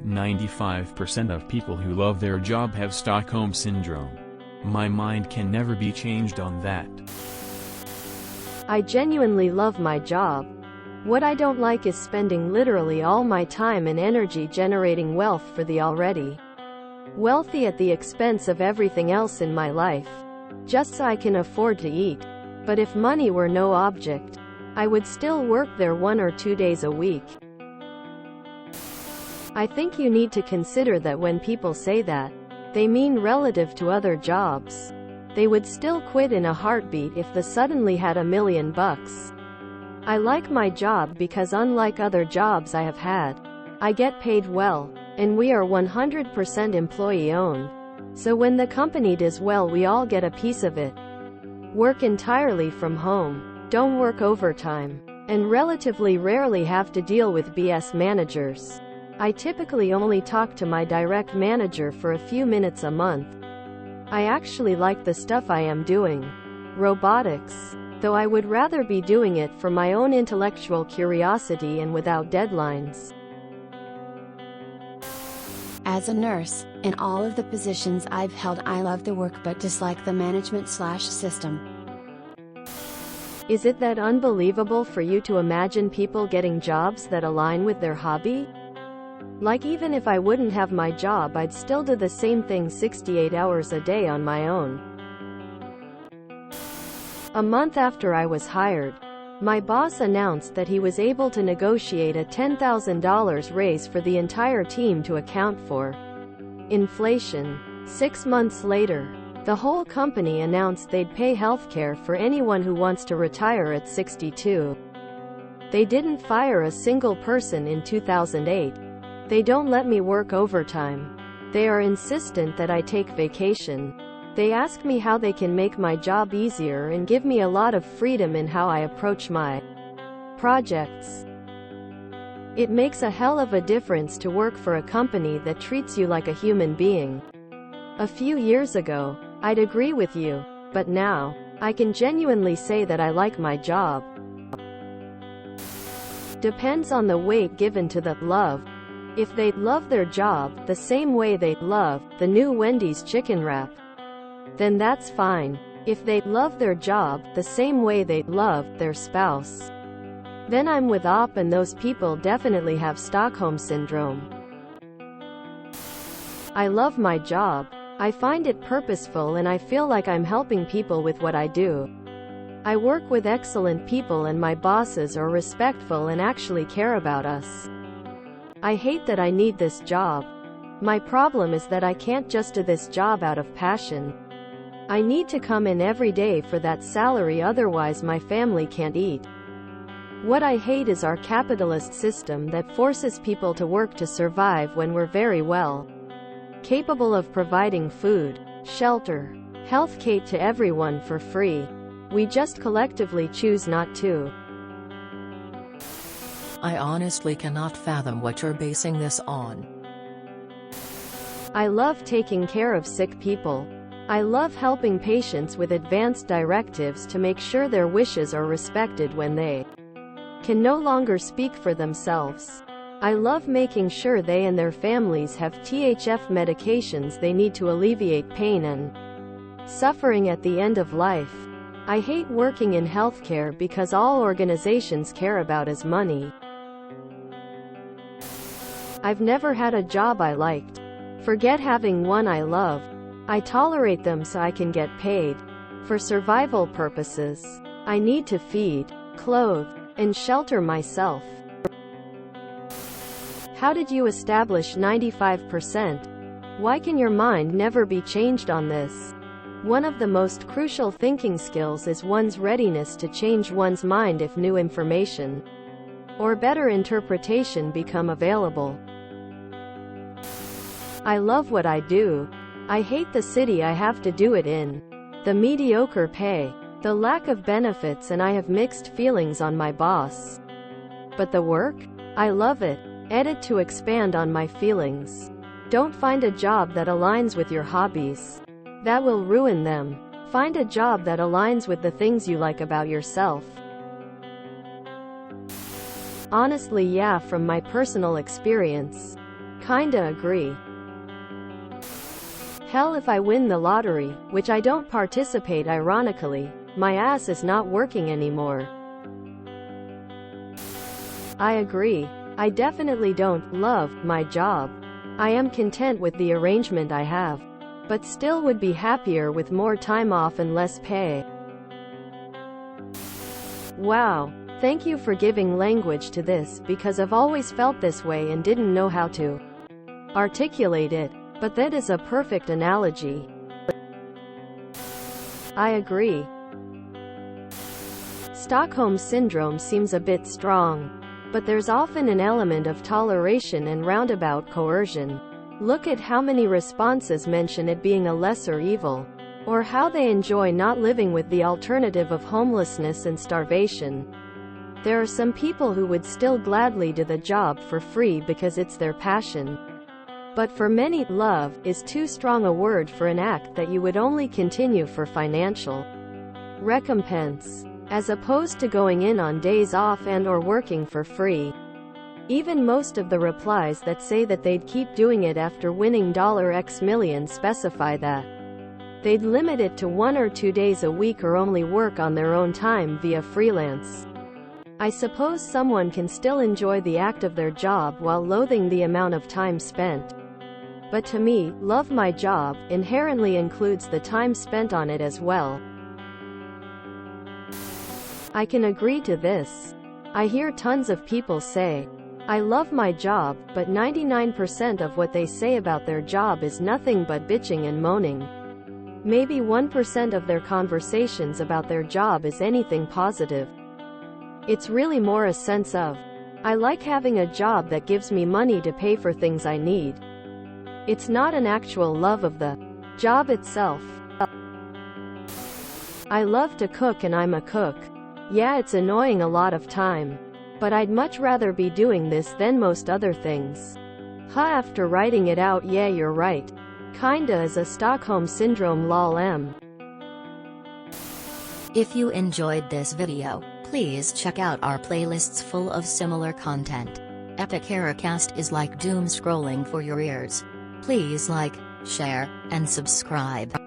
95% of people who love their job have Stockholm Syndrome. My mind can never be changed on that. I genuinely love my job. What I don't like is spending literally all my time and energy generating wealth for the already wealthy at the expense of everything else in my life, just so I can afford to eat. But if money were no object, I would still work there 1 or 2 days a week. I think you need to consider that when people say that, they mean relative to other jobs. They would still quit in a heartbeat if they suddenly had $1 million. I like my job because unlike other jobs I have had, I get paid well, and we are 100% employee-owned. So when the company does well, we all get a piece of it. Work entirely from home, don't work overtime, and relatively rarely have to deal with BS managers. I typically only talk to my direct manager for a few minutes a month. I actually like the stuff I am doing. Robotics. Though I would rather be doing it for my own intellectual curiosity and without deadlines. As a nurse, in all of the positions I've held, I love the work but dislike the management/system. Is it that unbelievable for you to imagine people getting jobs that align with their hobby? Like, even if I wouldn't have my job, I'd still do the same thing 68 hours a day on my own. A month after I was hired, my boss announced that he was able to negotiate a $10,000 raise for the entire team to account for inflation. 6 months later, the whole company announced they'd pay healthcare for anyone who wants to retire at 62. They didn't fire a single person in 2008. They don't let me work overtime. They are insistent that I take vacation. They ask me how they can make my job easier and give me a lot of freedom in how I approach my projects. It makes a hell of a difference to work for a company that treats you like a human being. A few years ago, I'd agree with you, but now, I can genuinely say that I like my job. Depends on the weight given to the love. If they love their job the same way they love the new Wendy's chicken wrap, then that's fine. If they love their job the same way they love their spouse, then I'm with op, and those people definitely have Stockholm Syndrome. I love my job. I find it purposeful and I feel like I'm helping people with what I do. I work with excellent people and my bosses are respectful and actually care about us. I hate that I need this job. My problem is that I can't just do this job out of passion. I need to come in every day for that salary, otherwise my family can't eat. What I hate is our capitalist system that forces people to work to survive when we're very well capable of providing food, shelter, health care to everyone for free. We just collectively choose not to. I honestly cannot fathom what you're basing this on. I love taking care of sick people. I love helping patients with advanced directives to make sure their wishes are respected when they can no longer speak for themselves. I love making sure they and their families have THF medications they need to alleviate pain and suffering at the end of life. I hate working in healthcare because all organizations care about is money. I've never had a job I liked. Forget having one I love. I tolerate them so I can get paid. For survival purposes, I need to feed, clothe, and shelter myself. How did you establish 95%? Why can your mind never be changed on this? One of the most crucial thinking skills is one's readiness to change one's mind if new information or better interpretation become available. I love what I do. I hate the city I have to do it in. The mediocre pay, the lack of benefits, and I have mixed feelings on my boss. But the work? I love it. Edit to expand on my feelings. Don't find a job that aligns with your hobbies. That will ruin them. Find a job that aligns with the things you like about yourself. Honestly, yeah, from my personal experience. Kinda agree. Hell, if I win the lottery, which I don't participate ironically, my ass is not working anymore. I agree. I definitely don't love my job. I am content with the arrangement I have, but still would be happier with more time off and less pay. Wow. Thank you for giving language to this, because I've always felt this way and didn't know how to articulate it. But that is a perfect analogy. I agree. Stockholm Syndrome seems a bit strong, but there's often an element of toleration and roundabout coercion. Look at how many responses mention it being a lesser evil, or how they enjoy not living with the alternative of homelessness and starvation. There are some people who would still gladly do the job for free because it's their passion. But for many, love is too strong a word for an act that you would only continue for financial recompense, as opposed to going in on days off and or working for free. Even most of the replies that say that they'd keep doing it after winning $X million specify that they'd limit it to 1 or 2 days a week or only work on their own time via freelance. I suppose someone can still enjoy the act of their job while loathing the amount of time spent. But to me, love my job inherently includes the time spent on it as well. I can agree to this. I hear tons of people say, I love my job, but 99% of what they say about their job is nothing but bitching and moaning. Maybe 1% of their conversations about their job is anything positive. It's really more a sense of, I like having a job that gives me money to pay for things I need. It's not an actual love of the job itself. I love to cook and I'm a cook. Yeah, it's annoying a lot of time. But I'd much rather be doing this than most other things. After writing it out, yeah, you're right. Kinda is a Stockholm Syndrome lol m. If you enjoyed this video, please check out our playlists full of similar content. Epic Haircast is like doom scrolling for your ears. Please like, share, and subscribe.